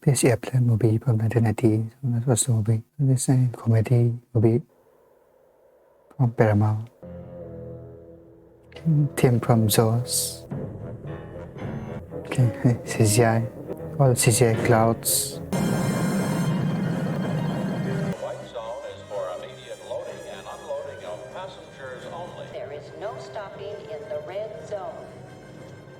This airplane movie from 1990. That was the movie. This is a comedy movie from Paramount. Tim from Jaws. Okay, CGI. All CGI clouds. White zone is for immediate loading and unloading of passengers only. There is no stopping in the red zone.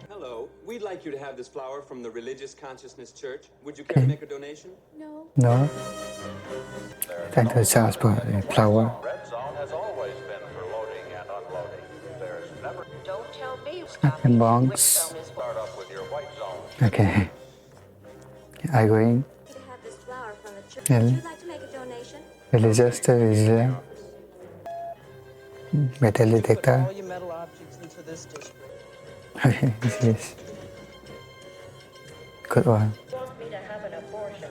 Hello, we'd like you to have this flower from the Religious Consciousness Church. Would you care to make a donation? No. Thank you, Charles, for the flower. Red zone has always been for loading and unloading. There's never Don't tell me And stopping bongs. which zone is start up with your white zone. Okay. Are you going? To have this flower from the church. Yeah. Would you like to make a donation? Religious to religion. Metal Put detector. all your metal objects into this district. Okay, yes. Good one. want me to have an abortion.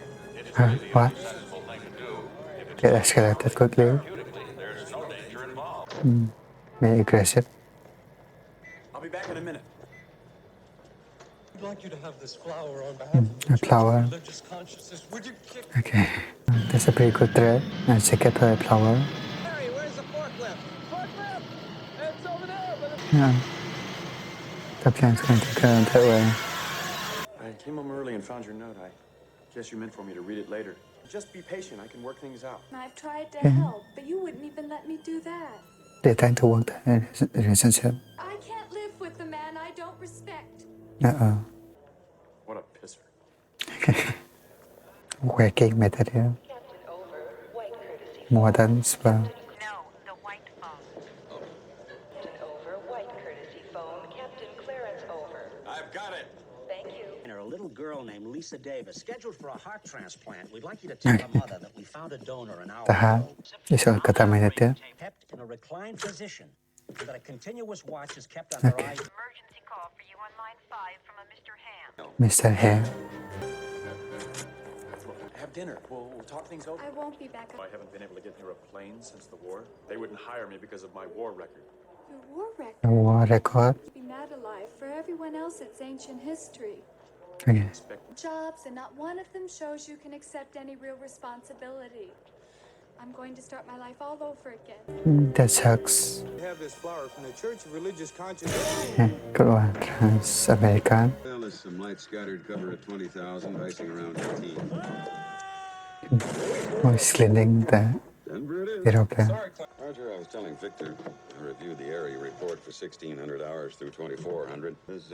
Huh? What? sensible thing to do. If it's Get escalated quickly. therapeutically, there's no danger involved. Very aggressive. I'll be back in a minute. I'd like you to have this flower on behalf of the A flower. religious consciousness. Would you kick Okay. That's a pretty good thread. And second for a flower. Harry, where's the forklift? Forklift! It's over there, but Yeah. The plan's going to go that way. I came home early and found your note. I guess you meant for me to read it later. Just be patient. I can work things out. I've tried to Yeah. help, but you wouldn't even let me do that. They're trying to work the relationship. I can't live with the man I don't respect. Uh-oh. What a pisser. Working material. Captain over, white courtesy. More than spell. No, the white phone. Captain over, white courtesy phone. Captain Clarence over. I've got it. Thank you. And a little girl named Lisa Davis, scheduled for a heart transplant. We'd like you to tell her mother that we found a donor an hour The heart ago. is all contaminated. Kept in a reclined position, so that a continuous watch is kept on her eyes. Emergency call for you on line 5 from a Mr. Ham. Mr. Hair. Have dinner. We'll talk things over. I won't be back. I haven't been able to get near a plane since the war. They wouldn't hire me because of my war record. Your war record The war record. would be mad alive. For everyone else, it's ancient history. Okay. Jobs, and not one of them shows you can accept any real responsibility. I'm going to start my life all over again. That sucks. Have this flower from the Church of Religious Consciousness. Yeah, good one. Trans-American. Well, there's some light scattered cover at 20,000, icing around 18. Who's cleaning the Denver it is. aeroplane? Roger, I was telling Victor, I reviewed the area report for 1,600 hours through 2,400. There's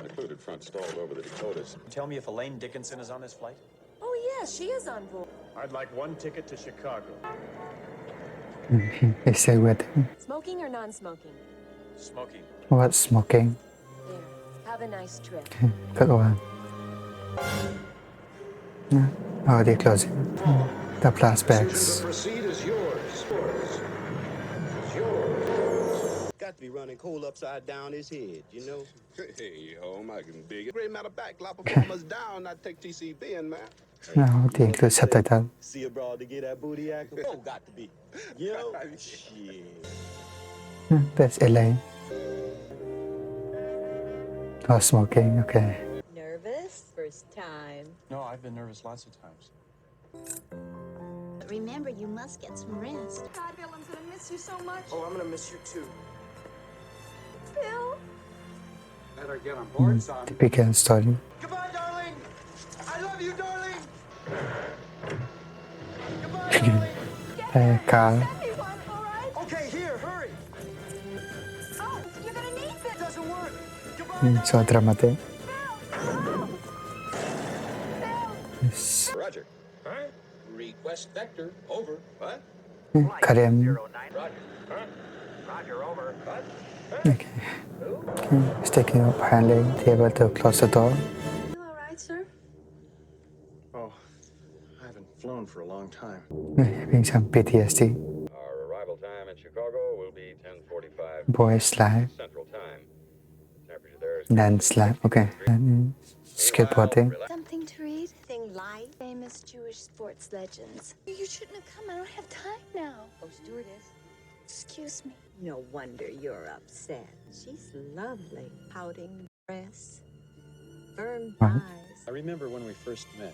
included front stalls over the Dakotas. Tell me if Elaine Dickinson is on this flight? Oh, yeah, she is on board. I'd like one ticket to Chicago. He said with Smoking or non-smoking? Smoking. what's smoking? There. Have a nice trip. Good one. Yeah. Oh, they're closing. The plastic Proceed is yours. It's yours. Got to be running coal upside down his head, you know? Hey, home, I can dig it. Great matter back, lot performers down, not take TCB in, man. Now they include subtitle. See abroad to get that booty act? Oh, got to be. You know? Shit. That's Elaine. Oh, smoking. Okay. Nervous? First time. No, I've been nervous lots of times. But remember, you must get some rest. God, Bill, I'm going to miss you so much. Oh, I'm gonna miss you too. Bill? Better get on board, son. Typical story. Goodbye, darling. I love you, darling. Goodbye, darling. Carl. Send me one, all right? Okay, here, hurry. Oh, you're going to need this. Doesn't work. Goodbye. So dramatic. Bill! Yes. Roger. Huh? Request vector. Over. What? Karim. Roger. Huh? Roger, over. What? Okay. He's taking up handling table to close the door. You all right, sir? Oh, I haven't flown for a long time. Having some PTSD. Our arrival time in Chicago will be 10:45 Boys life. Central Time. Temperature there is Dance life. Okay. And skateboarding. Something to read? Thing light. Famous Jewish sports legends. You shouldn't have come. I don't have time now. Oh, stewardess. Excuse me. No wonder you're upset. She's lovely. Pouting dress. Firm What? thighs. I remember when we first met.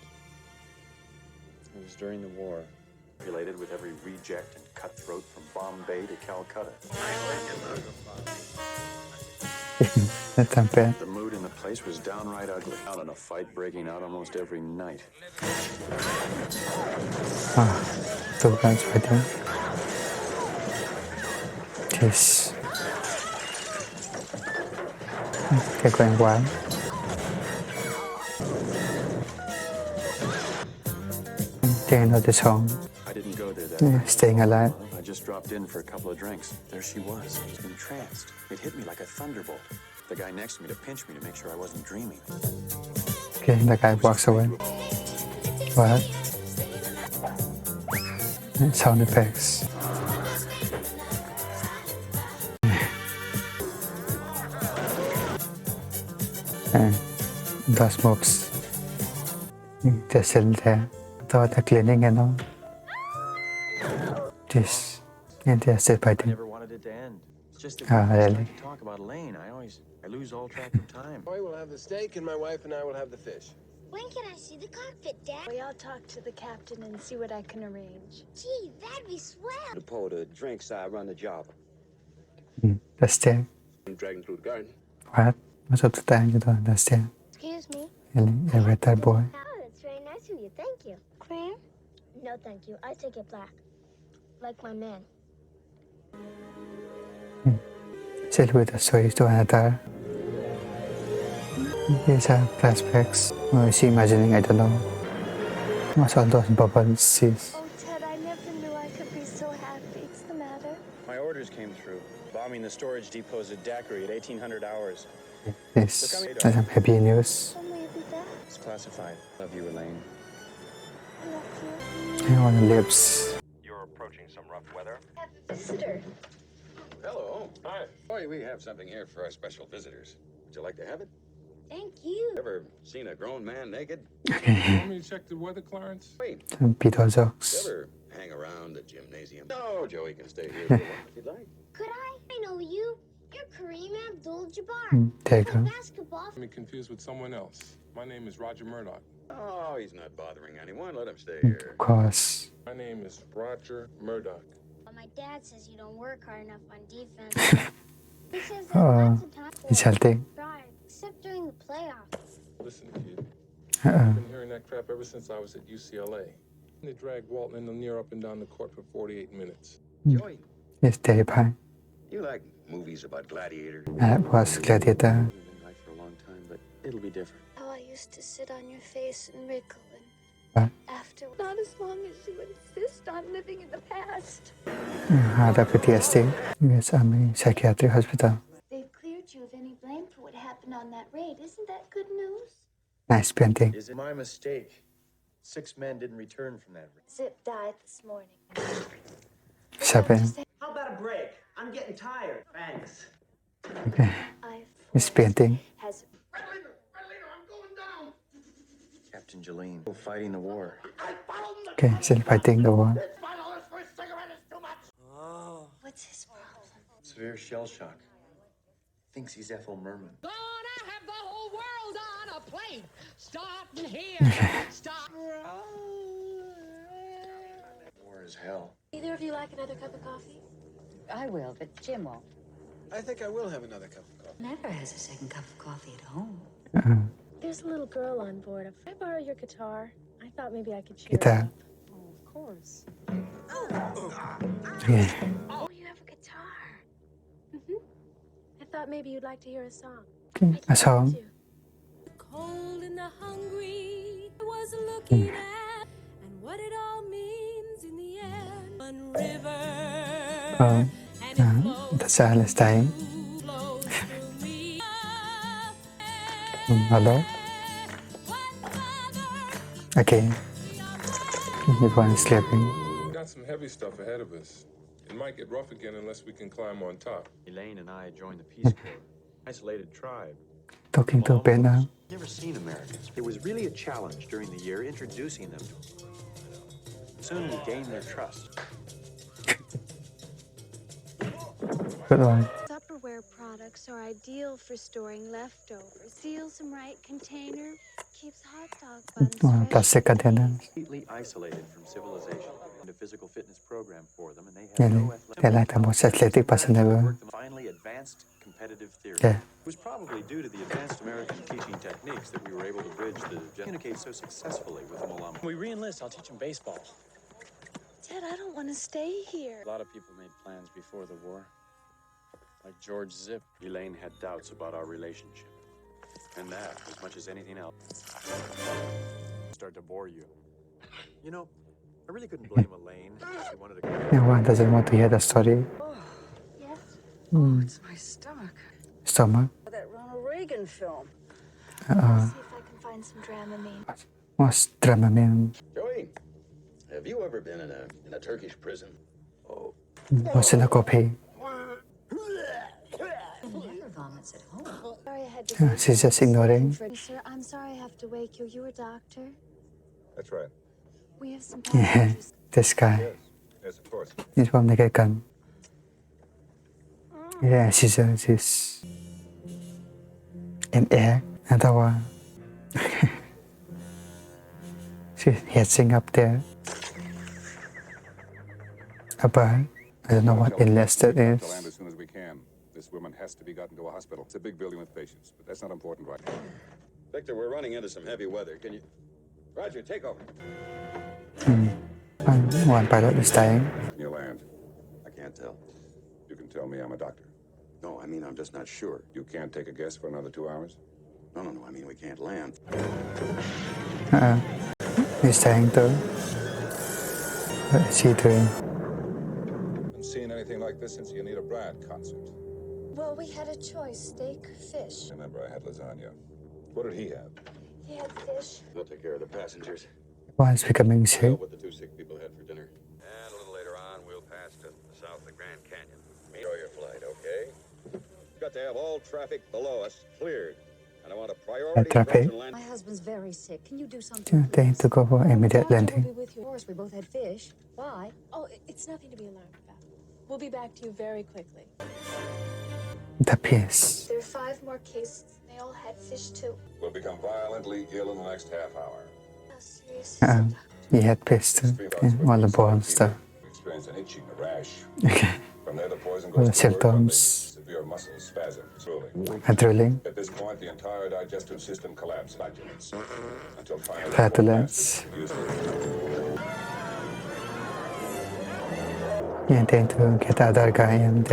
It was during the war. Related with every reject and cutthroat from Bombay to Calcutta. The mood in the place was downright ugly. Out in a fight breaking out almost every night. Two guys fighting. Yes. Cái quen quá. Getting out the song. I didn't go there that night. Staying alive. I just dropped in for a couple of drinks. There she was, entranced. It hit me like a thunderbolt. The guy next to me to pinch me to make sure I wasn't dreaming. Okay, the guy walks away. What? Sound effects. And those moves. They're still there. Thought the cleaning and all. This. And they're still I fighting. never wanted it to end. It's just that Ah, when I really? start to talk about Elaine, I lose all track of time. Boy will have the steak, and my wife and I will have the fish. When can I see the cockpit, Dad? I'll talk to the captain and see what I can arrange. Gee, that'd be swell. To pour the drinks, I run the job. The stair. I'm dragging through the garden. What? What's up to the stair? Excuse me. Elevator boy. Oh, that's very nice of you. Thank you. Cream? No, thank you. I take it black. Like my man. Silhouette switch to another. These are flashbacks. Or is she imagining? I don't know. What's all those bubbles? Sees. Oh, Ted, I never knew I could be so happy. What's the matter? My orders came through. Bombing the storage depots at Daiquiri at 1800 hours. This is some happy news. So maybe that. It's classified. Love you, Elaine. I love you. Everyone lives. You're approaching some rough weather. I have a visitor. Hello. Hi. Boy, we have something here for our special visitors. Would you like to have it? Thank you. Ever seen a grown man naked? Want me to check the weather, Clarence? Wait, Some Peter jokes. ever hang around the gymnasium? No, Joey can stay here for a while if you'd like. Could I? I know you. You're Kareem Abdul-Jabbar. There you Play go. basketball. I'm confused with someone else. My name is Roger Murdoch. Oh, he's not bothering anyone. Let him stay here. Of course. My name is Roger Murdoch. Well, my dad says you don't work hard enough on defense. He says that Oh, lots of times he's helping. try, except during the playoffs. Listen, kid. Uh-oh. I've been hearing that crap ever since I was at UCLA. They dragged Walton and Lanier up and down the court for 48 minutes. Joey, It's terrifying. you like movies about gladiators? That was Gladiator. I've been right for a long time, but it'll be different. How I used to sit on your face and wrinkle What? and after. Not as long as you insist on living in the past. Had a PTSD. US Army Psychiatric Hospital. They've cleared you of any blame for what happened on that raid. Isn't that good news? Nice painting. Is it my mistake? 6 men didn't return from that. Zip died this morning. 7. How about a break? I'm getting tired. Thanks. Okay. I It's painting. has Captain Jolene, fighting the war. Okay, still fighting the war. what's his problem? Severe shell shock. Thinks he's Ethel Merman. Gonna have the whole world on a plate. Starting here. Stop. War is hell. Either of you like another cup of coffee? I will, but Jim won't. I think I will have another cup of coffee. Never has a second cup of coffee at home. There's a little girl on board. If I borrow your guitar, I thought maybe I could cheer Guitar. her up. Oh, of course. Okay. Oh, you have a guitar. I thought maybe you'd like to hear a song. A song. Cold and the hungry was looking at, and what it all means in the end. One river, Oh, and it flows the child is dying. through me. Hello? Okay. Everyone is sleeping. We've got some heavy stuff ahead of us. It might get rough again unless we can climb on top. Elaine and I joined the Peace Corps. Isolated tribe. Talking to Ben now. Never seen Americans. It was really a challenge during the year introducing them to them. Soon we gained their trust. Good one. Tupperware products are ideal for storing leftovers. Seal some right container, keeps hot dog buns fresh. plastic containers. Completely isolated from civilization. And a physical fitness program for them, and they have Really? no athletic. They're like the most athletic person ever. Finally advanced competitive theory. Yeah. It was probably due to the advanced American teaching techniques that we were able to bridge the communicate so successfully with the Mulama. When we re-enlist, I'll teach him baseball. Dad, I don't want to stay here. A lot of people made plans before the war, like George Zip. Elaine had doubts about our relationship, and that, as much as anything else, start to bore you. You know, I really couldn't blame Elaine. She wanted to. No one doesn't want to hear the story. Yes? It's my stomach. Stomach. That Ronald Reagan film. See if I can find some Dramamine. What's Dramamine? Joey, have you ever been in a Turkish prison? What's syncope? Never vomits at home. Sorry I had to wake She's you. just ignoring. Sir, I'm sorry I have to wake you. You a doctor? That's right. We have some Yeah, passengers. this guy. Yes, of course. He's from the gun. Yeah, scissors is an egg. Another one. She's hitching up there. A bird. I don't know what enlisted To land is. as soon as we can. This woman has to be gotten to a hospital. It's a big building with patients, but that's not important right now. Victor, we're running into some heavy weather. Can you... Roger, take over. One pilot is dying. Can you land? I can't tell. You can tell me I'm a doctor. No, I mean, I'm just not sure. You can't take a guess for another 2 hours? No, I mean, we can't land. He's dying too. What is he doing? Haven't seen anything like this since the Anita Bryant concert. Well, we had a choice, steak, fish. Remember, I had lasagna. What did he have? He had fish. We'll take care of the passengers. One's becoming Know sick. what the 2 sick people had for dinner. And a little later on, we'll pass to the south of the Grand Canyon. Enjoy your flight, okay? Got to have all traffic below us cleared. And I want a priority Traffic. approach and land. My husband's very sick. Can you do something? They need to go for immediate We'll landing. be with you. Of course, we both had fish. Why? Oh, it's nothing to be alarmed about. We'll be back to you very quickly. The piece. There are 5 more cases. They all had fish too. We'll become violently ill in the next half hour. How serious is Uh-uh. He had fish too. Yeah, all the bone stuff. We experienced an itching, a rash. Okay. From there, the poison All goes the symptoms. severe muscle spasm, drooling. Adrenaline. At this point, the entire digestive system collapses. Flatulence. Until finally... Flatulence. Yeah, trying to get the other guy and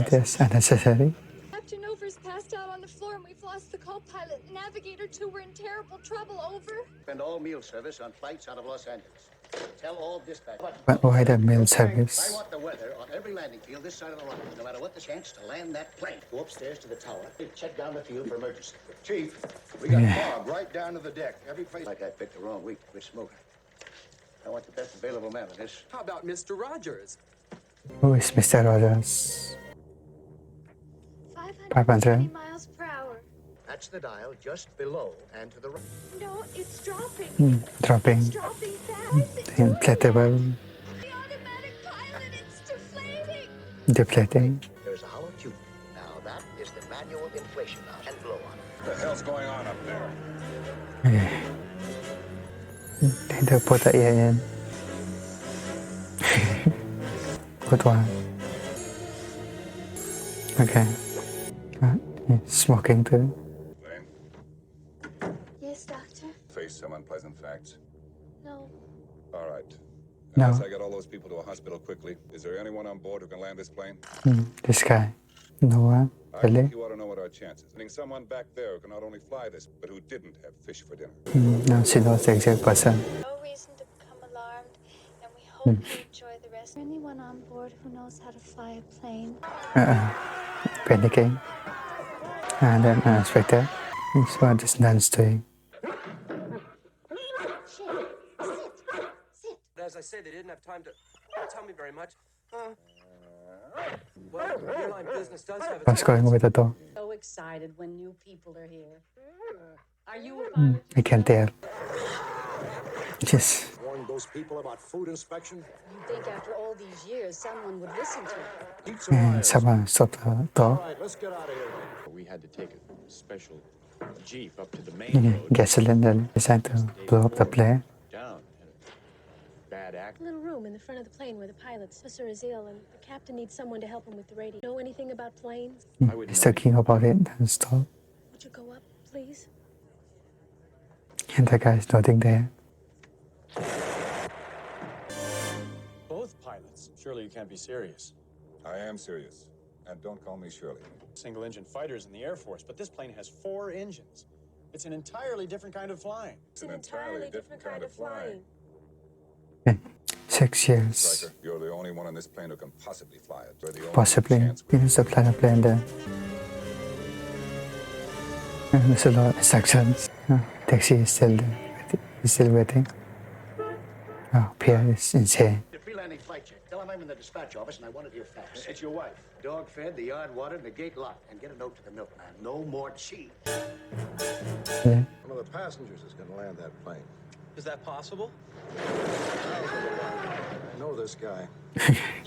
that's unnecessary. Captain Over's passed out on the floor and we've lost the co-pilot. The navigator too. We're in terrible trouble. Over. Spend all meal service on flights out of Los Angeles. Tell all dispatch. But why the mail I service? want the weather on every landing field this side of the line, no matter what the chance to land that plane. Go upstairs to the tower. Check down the field for emergency. Chief, we got Yeah. fog right down to the deck. Every place. Like I picked the wrong week. Quit smoking. I want the best available man on this. How about Mr. Rogers? Who is Mr. Rogers? 520 miles per hour. That's the dial just below and to the right. No, it's dropping. Dropping. It's dropping fast. Inflatable. The automatic pilot, it's deflating. Deflating. There's a hollow tube. Now that is the manual inflation valve. And blow on it. What the hell's going on up there? Okay. They put the ear in. Good one. Okay. He's smoking too. Lane, Yes, doctor? face some unpleasant facts. No. All right. No. Unless I get all those people to a hospital quickly, is there anyone on board who can land this plane? This guy. No one? I Really? think you ought to know what our chances. Getting someone back there who can not only fly this, but who didn't have fish for dinner. No, she knows the exact person. No reason to become alarmed, and we hope you enjoy the rest. Anyone on board who knows how to fly a plane? Panicking. And then unexpected. This what this nun's doing. As I say, they didn't have time to tell me very much. Well, airline business does have its What's going with the door? So excited when new people are here. Are you a I can tell. Yes. those people about food inspection? You'd think after all these years, someone would listen to you. Keep some wires. สามารถสอบต่อ All right, let's get out of here. We had to take a special jeep up to the นี่ main ไง road. gas cylinder designed to blow up the plane Down. Bad act. A little room in the front of the plane where the pilot's officer is ill and the captain needs someone to help him with the radio. Know anything about planes? he's talking about it non-stop Would you go up, please? and the guy is nodding there. Both pilots. Surely you can't be serious. I am serious. And don't call me Shirley. Single-engine fighters in the Air Force, but this plane has 4 engines. It's an entirely different kind of flying. It's an entirely different kind of flying. 6 years Stryker, you're the only one on this plane who can possibly fly it. You're the only possibly chance he needs to plan a plane there. There's a lot of instructions. Taxi is still there. He's still waiting. Oh, Pierre is insane. The pre-landing flight check. Tell him I'm in the dispatch office and I wanted your facts. It's your wife. Dog fed, the yard watered, and the gate locked. And get a note to the milkman. No more cheese. Yeah. One of the passengers is going to land that plane. Is that possible? I know this guy.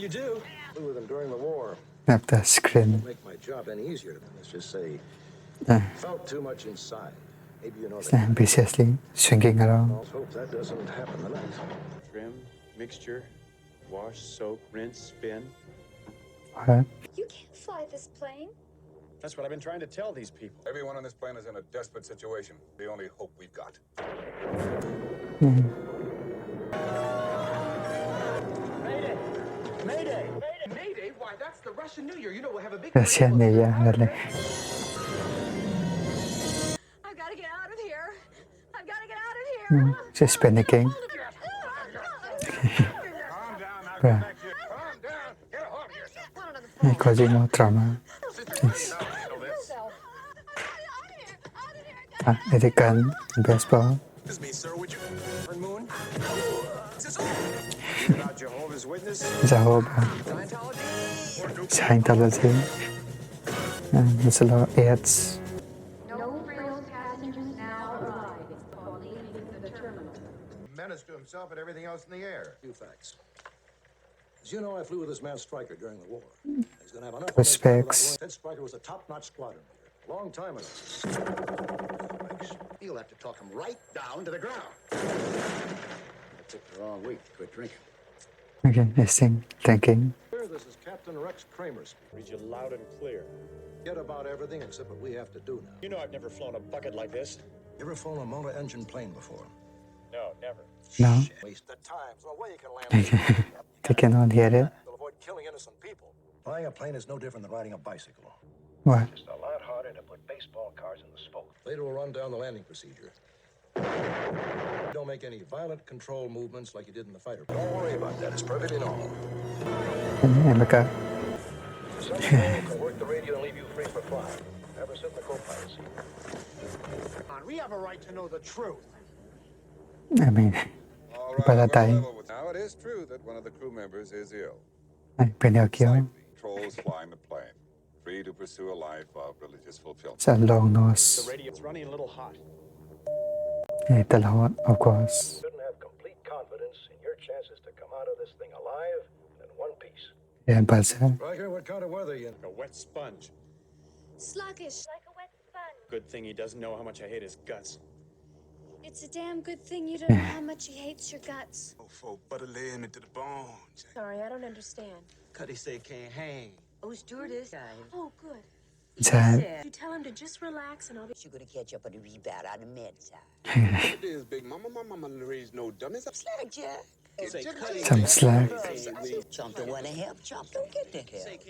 You do? Flew with him during the war. Snap the screen. Make my job any easier. Let's just say, felt too much inside. Maybe you know It's that. ambitiously swinging around. Let's hope that doesn't happen tonight. Trim, mixture, wash, soak, rinse, spin. Alright. You can't fly this plane. That's what I've been trying to tell these people. Everyone on this plane is in a desperate situation. The only hope we've got. Mayday! Mayday! Mayday? Why, that's the Russian New Year. You know we'll have a big... Russian New Year นั่นเลย I've got to get out of here. I've got to get out of here. She's panicking. Calm down now. Yeah. Get back here. Calm down. Get a hold of yourself. He's causing more trauma. Yes. The gun, baseball. This me, sir. Would you... Moon? Not Jehovah's Witness? Jehovah. Scientology. And there's a lot of ads. No frills passengers now arriving or leaving the terminal. Menace to himself and everything else in the air. Few facts. As you know, I flew with this man Stryker during the war. He's going to have enough Respects. Ted Stryker was a top-notch squadron leader. A long time ago. You'll have to talk him right down to the ground. I took the wrong week to quit drinking. Okay, listening, thinking. This is Captain Rex Kramer speaking. Read you loud and clear. Forget about everything except what we have to do now. You know I've never flown a bucket like this. You ever flown a motor-engine plane before? No, never. No, Waste the time. There's no way you can land they cannot hear it. They'll avoid killing innocent people. Flying a plane is no different than riding a bicycle. What? It's a lot harder to put baseball cards in the spoke. Later we'll run down the landing procedure. Don't make any violent control movements like you did in the fighter. Don't worry about that. It's perfectly normal. America. Some can work the radio and leave you free for flying. Never sit in the co-pilot seat. We have a right to know the truth. I mean, All right, by that well, time, now it is true that one of the crew members is ill. Pinocchio. Trolls flying the plane. Free to pursue a life of religious fulfillment. It's a long The nose. radio's running a little hot. It's a lot, of course. Shouldn't have complete confidence in your chances to come out of this thing alive and in one piece. Yeah, buzzer. Riker, what kind of weather are you in? Like a wet sponge. Sluggish. Like a wet sponge. Good thing he doesn't know how much I hate his guts. It's a damn good thing you don't know how much he hates your guts. For butter laying into the bone. Sorry, I don't understand. Cuddy say can't hang. Oh, stewardess. Oh, good. Sad. You tell him to just relax and I'll be... You're gonna catch up on the rebound on the med side. It is Big Mama. My mama raised no dummies. I'm Slack, Jack. Say Cuddy. Some slack. Chump don't wanna help. Chump don't get the help.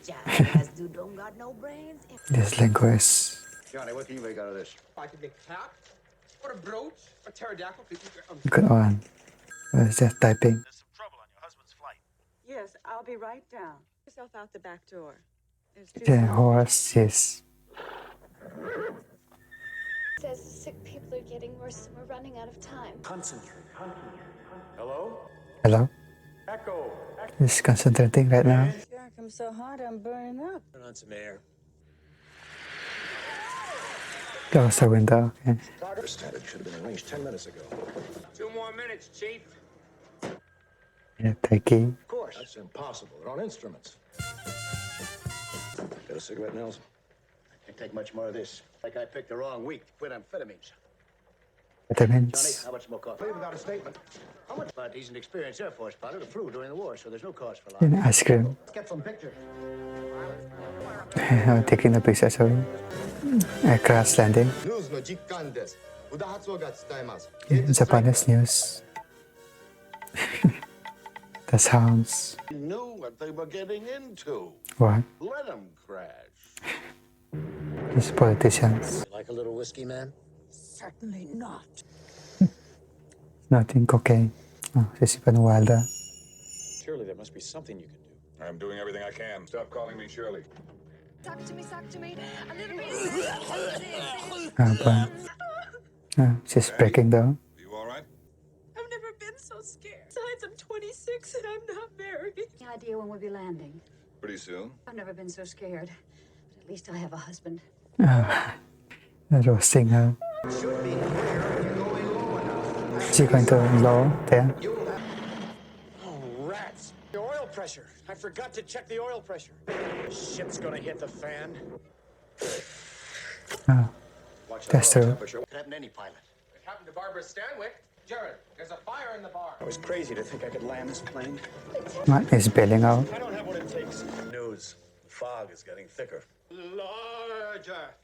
Jack, guys do don't got no brains. This linguist. Johnny, what can you make out of this? I could make a cap, or a brooch, a pterodactyl. Good on. Just typing. There's some trouble on your husband's flight. Yes, I'll be right down. Yourself out the back door. The horse is. Says the sick people are getting worse and we're running out of time. Concentrate. Hello? Hello? Echo. He's concentrating right now. Jack, I'm so hot, I'm burning up. Turn on some air. Close the window. Okay. This static should have been arranged 10 minutes ago. 2 more minutes, Chief. Taiki. Of course. That's impossible. They're on instruments. Got a cigarette, Nels? I can't take much more of this. Like I picked the wrong week to quit amphetamines. Vitamins. Johnny, how much more coffee? Without a statement. How much? But he's an experienced Air Force pilot who flew during the war, so there's no cause for And lying. ice cream. Let's get some pictures. Taking the picture, sorry. Crash landing. Japanese news. The sounds. They knew what they were getting into. What? Let them crash. These politicians. Like a little whiskey, man? Certainly not. Nothing cocaine. Oh, this is even wilder. Surely there must be something you can do. I'm doing everything I can. Stop calling me Shirley. Talk to me, a little bit. She's breaking down. You all right? I've never been so scared. Besides, I'm 26 and I'm not married. Any idea when we'll be landing? Pretty soon. I've never been so scared. But at least I have a husband. Roasting her. She's going to low there. Oh, rats. The oil pressure. I forgot to check the oil pressure. Shit's gonna hit the fan. That's true. Could happen to any pilot. It happened to Barbara Stanwyck. Jared, there's a fire in the bar. I was crazy to think I could land this plane. Matt is bailing out. I don't have what it takes. News. The fog is getting thicker. Larger.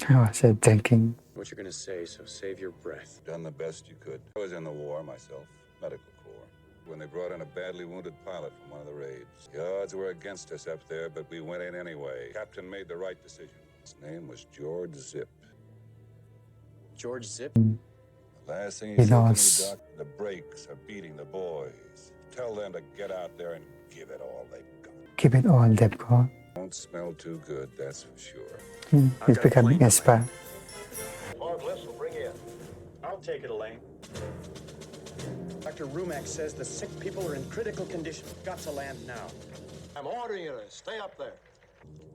I said drinking. What you're gonna say, so save your breath. Done the best you could. I was in the war myself, medical corps, when they brought in a badly wounded pilot from one of the raids. The odds were against us up there, but we went in anyway. Captain made the right decision. His name was George Zip. George Zip? The last thing He he said to me, knows. Doc, the brakes are beating the boys. Tell them to get out there and give it all they've got. Keep it all they've got. Won't smell too good, that's for sure. He's becoming inspired. Hard lifts will bring in. I'll take it, Elaine. Dr. Rumack says the sick people are in critical condition. Got to land now. I'm ordering you to stay up there.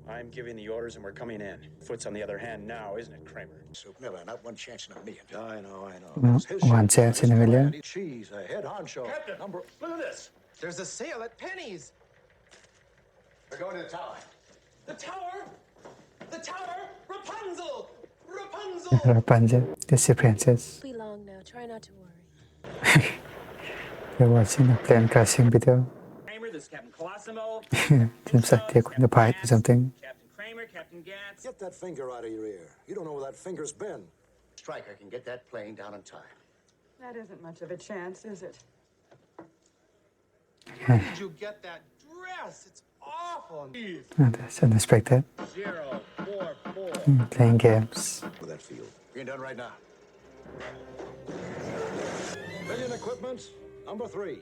I'm giving the orders and we're coming in. Foot's on the other hand now, isn't it, Kramer? Soup never, not one chance in a million. I know. One chance in a million. Cheese, a head honcho. Captain, look at this. There's a sale at Penny's. We're going to the tower. The tower? The tower? Rapunzel! Rapunzel! Rapunzel, the princess. Be long now. Try not to worry. You're watching a plane crashing video. Kramer, this is Captain Colosimo. Seems like they're going to fight or something. Captain Kramer, Captain Gatz. Get that finger out of your ear. You don't know where that finger's been. Stryker can get that plane down on time. That isn't much of a chance, is it? Where did you get that dress? It's awful. That's unexpected. 044. Playing games. With that field. Being done right now. Million equipment, number 3.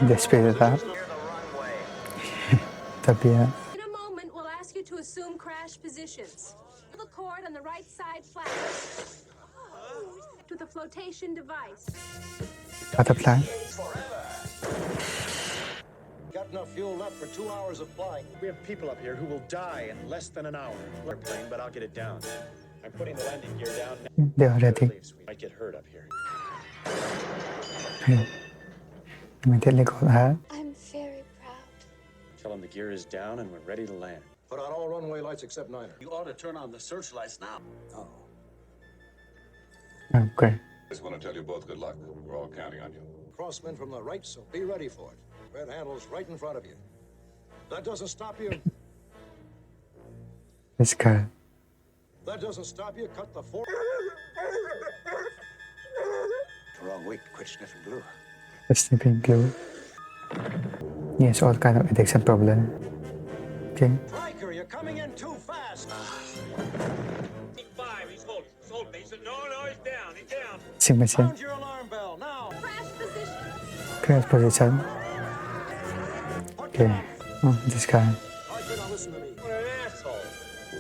They speed it up. Tabia. In a moment, we'll ask you to assume crash positions. The cord on the right side flat. With a flotation device. Butterfly. Got enough fuel left for 2 hours of flying. We have people up here who will die in less than an hour. Airplane, but I'll get it down. I'm putting the landing gear down now. They're ready. We might get hurt up here. Immediately call her. I'm very proud. Tell them the gear is down and we're ready to land. Put on all runway lights except Niner. You ought to turn on the searchlights now. Oh. Oh, great. Just want to tell you both good luck. We're all counting on you. Crosswind from the right, so be ready for it. Red handle's right in front of you. That doesn't stop you. This guy. That doesn't stop you. Cut the fork. The wrong week. Quit sniffing glue. Sniffing glue. Yes, all kind of addiction problem. Okay. Riker, you're coming in too fast. 5, he's holding. He's holding. He said, no, he's down. He's down. Sing machine. Sound your alarm bell now. Crash position. Crash position. Okay. Oh, this guy. Riker, now listen to me. What an asshole.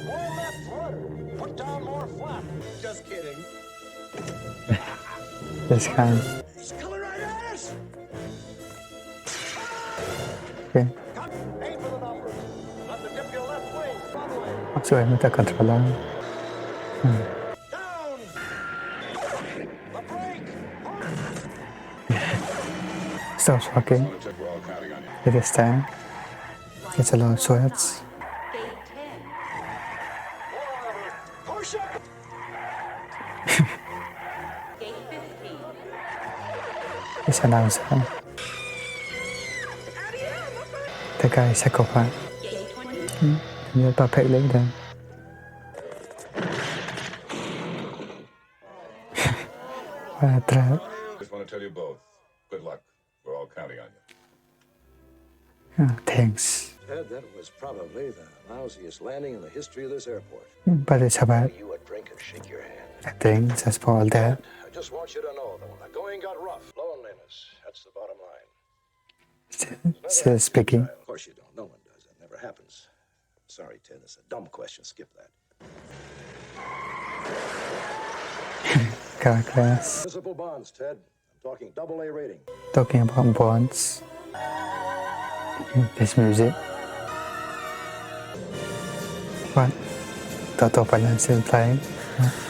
Hold that rudder. Put down more flap. Just kidding. This guy. He's coming right at us. Okay. Aim for the numbers. Let the dip your left wing. Runway. So I'm the controller. Down. The brake. Stops walking. It is time. Gets a lot of sweats. This announcer. The guy is psychopath. You're perfectly done. What a trap. Just want to tell you both. Good luck. We're all counting on you. Oh, thanks. Ted, that was probably the lousiest landing in the history of this airport. But it's about You would drink and shake your hand. acting, just for all that. I just want you to know that when the going got rough, loneliness, that's the bottom line. Still speaking. Of course you don't. No one does. That never happens. Sorry, Ted. That's a dumb question. Skip that. Car class. Municipal bonds, Ted. I'm talking AA rating. Talking about bonds. This music. What? Total Balance still playing?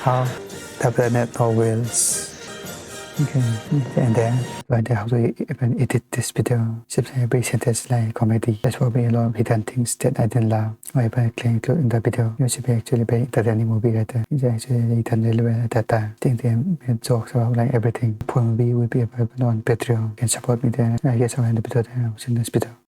How? The planet no wheels. Okay, and then when they have to even edit this video, simply every sentence like comedy. That's probably a lot of hidden things that I didn't love. Whatever I can include in the video, it should be actually very entertaining movie right there. It's actually done really well at that time. I think they made jokes about like everything. Full movie will be available on Patreon. You can support me there. I guess I'll end the video there. I'll see you next video.